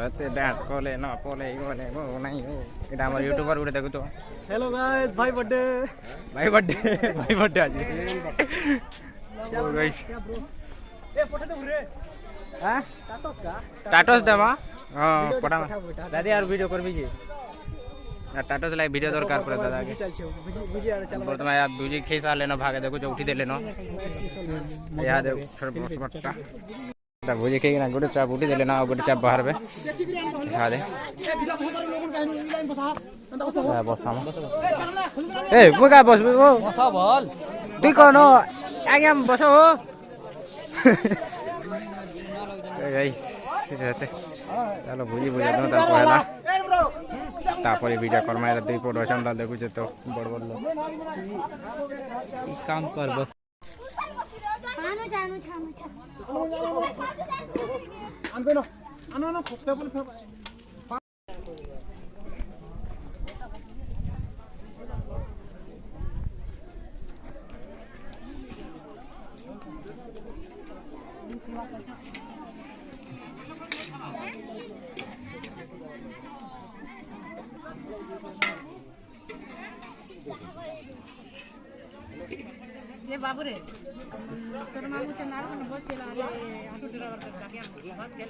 एते डांस कोले न कोले कोले वो नहीं हो एटा हमर यूट्यूबर उड़े देखु तो हेलो गाइस भाई बर्थडे आज ओ गाइस ए फोटो दे रे हां टाटस देमा हां पटा दादी यार वीडियो कर बीजे टाटस लाइव वीडियो दरकार पड़े दादा के बर्तमान यार बुजी खैसा लेना भागे देखो जो उठी दे लेनो यार छोटा ता बुजी के ना गोटे चाप उठी दे लेना गोटे चाप बाहर पे खा दे बसा ए मुका बस ओ बसा बोल तू कोन आगे बसो गाइस रहते चलो बुझी बुझा दो तार पहला तापर वीडियो करमा रे दुई फोटो चंदा देखु छ तो बड़ बड़ लोग ई काम कर बस आनो जानो छानो छा आनबे न आनो न टेबल पे ये बाबू रे तोर मामू से नार को बहुत तेल आ रे ऑटो ड्राइवर का क्या बहुत तेल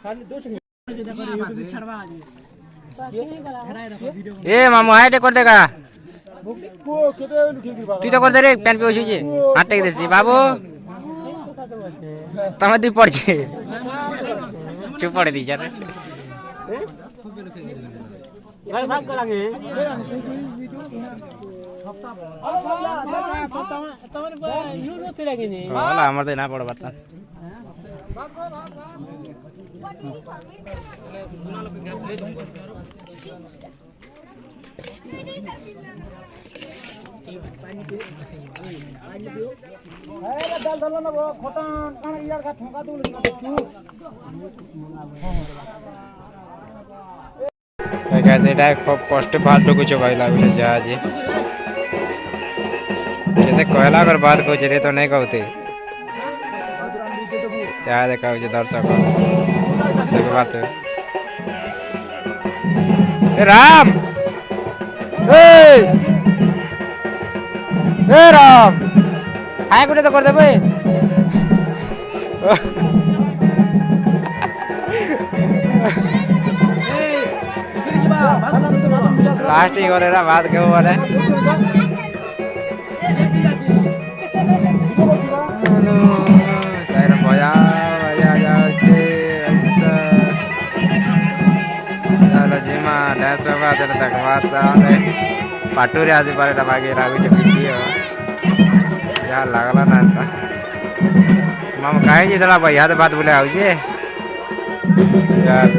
खाली 2 सेकंड यूट्यूब छड़वा आज ए मामू हाइट कर देगा को केते लिखी बाबा तू तो कर दे रे पेन पे होछि जे हाथ टेक देसी बाबू तमे दी पड़ छे चुप पड़ दी जा रे भाई भाग लागे होला हमर त ना पड़ बता कैसे खूब कष्ट बात कुछ भाई लगे जहाज कहला अगर बात कह तो नहीं कहते क्या देखा दर्शक बात राम राम हाय गुटे तो कर देबे लास्ट ही करे रा बात के बोले सर भया भया जाचे ऐसा चलो जीमा डांस बात तक बात आले पाटूरे आज पारे बागे राबी जे वीडियो या लागला ना ता माम काहे जी दला भैया तो बात बोले आउ जे यार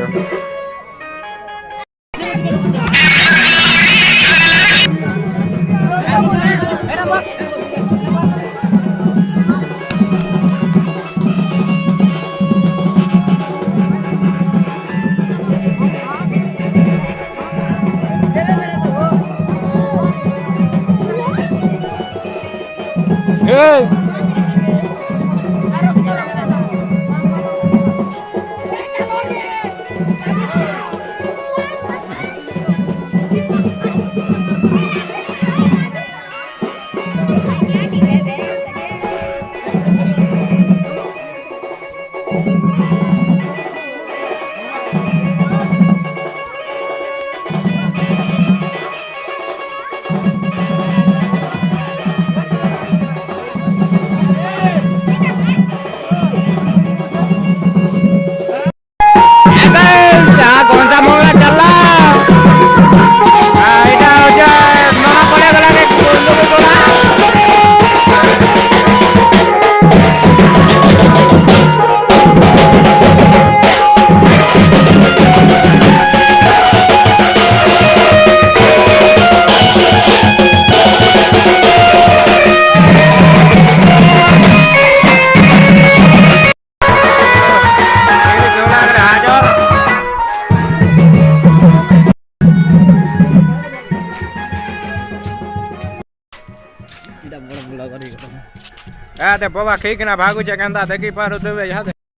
बाबा खी ना भागु केंदा देखी पार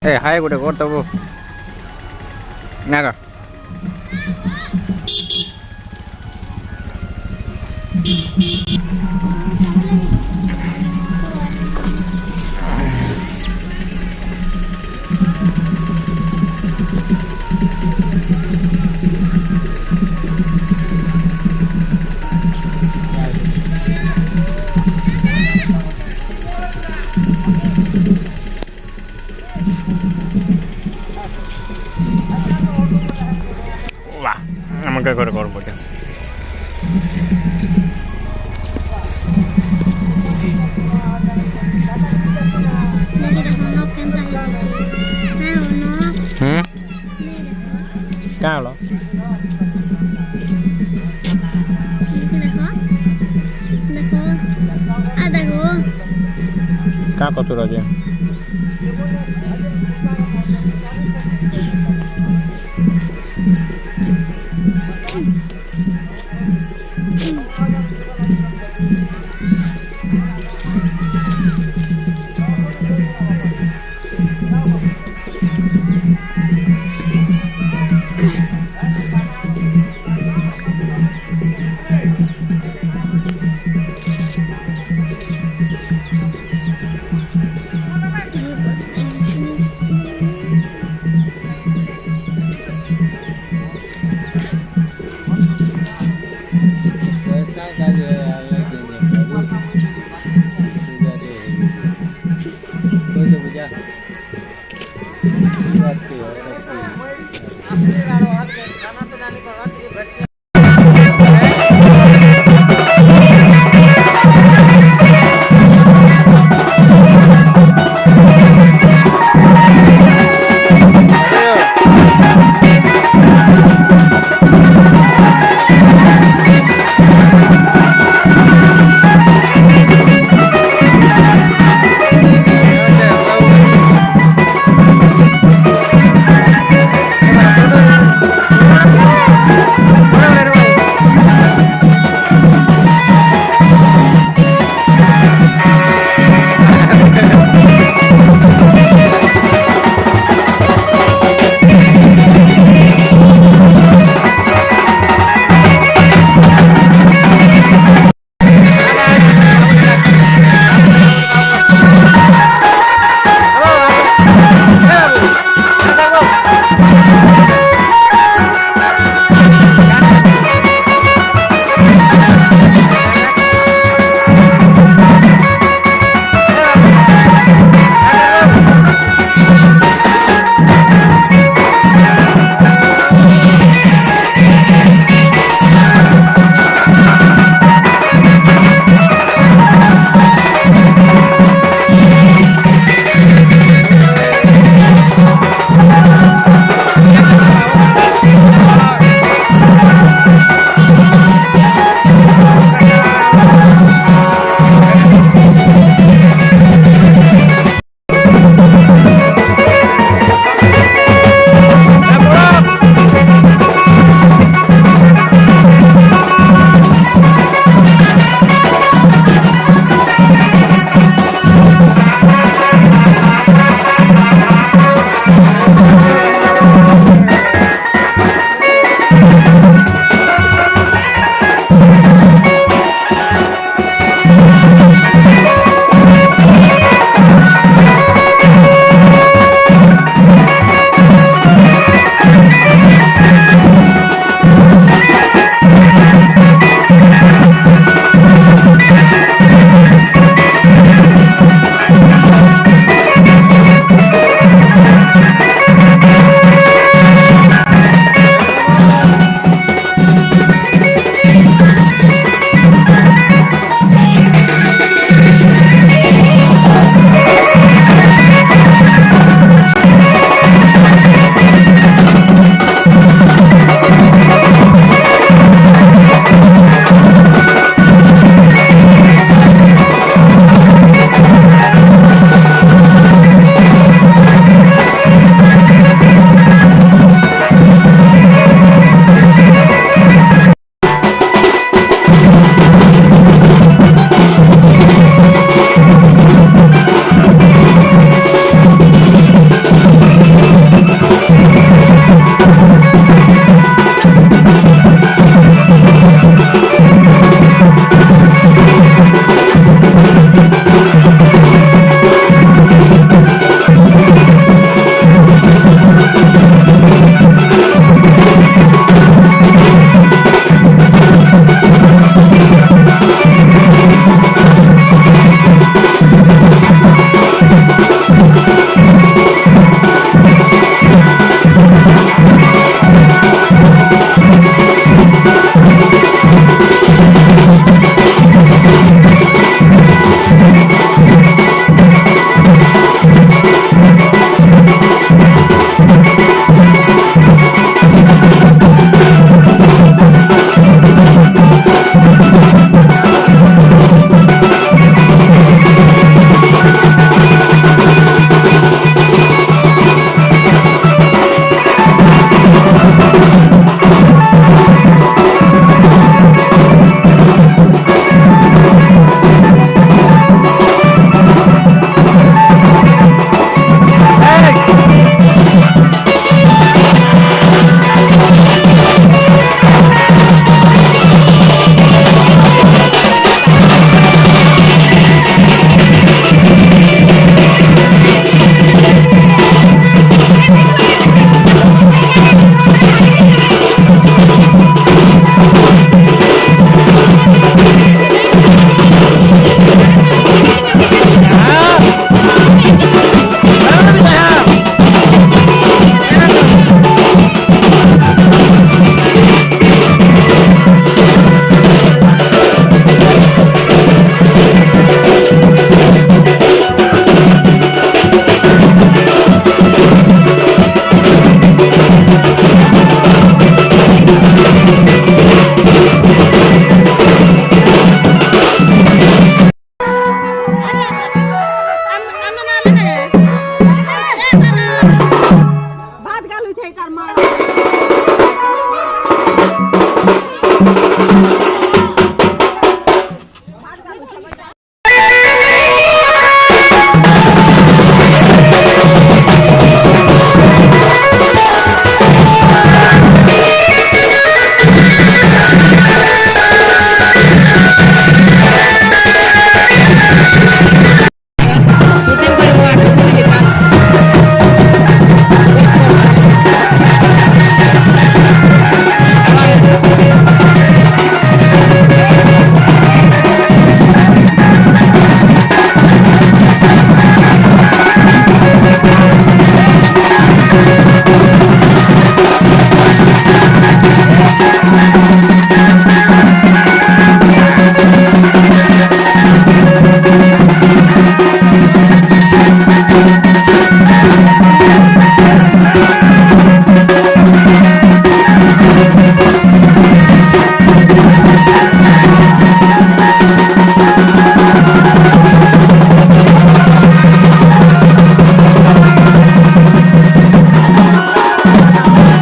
ए हाय गोटे कर तब ना का আমাকে করে করব বটে क्या हलो क्या कतुर जे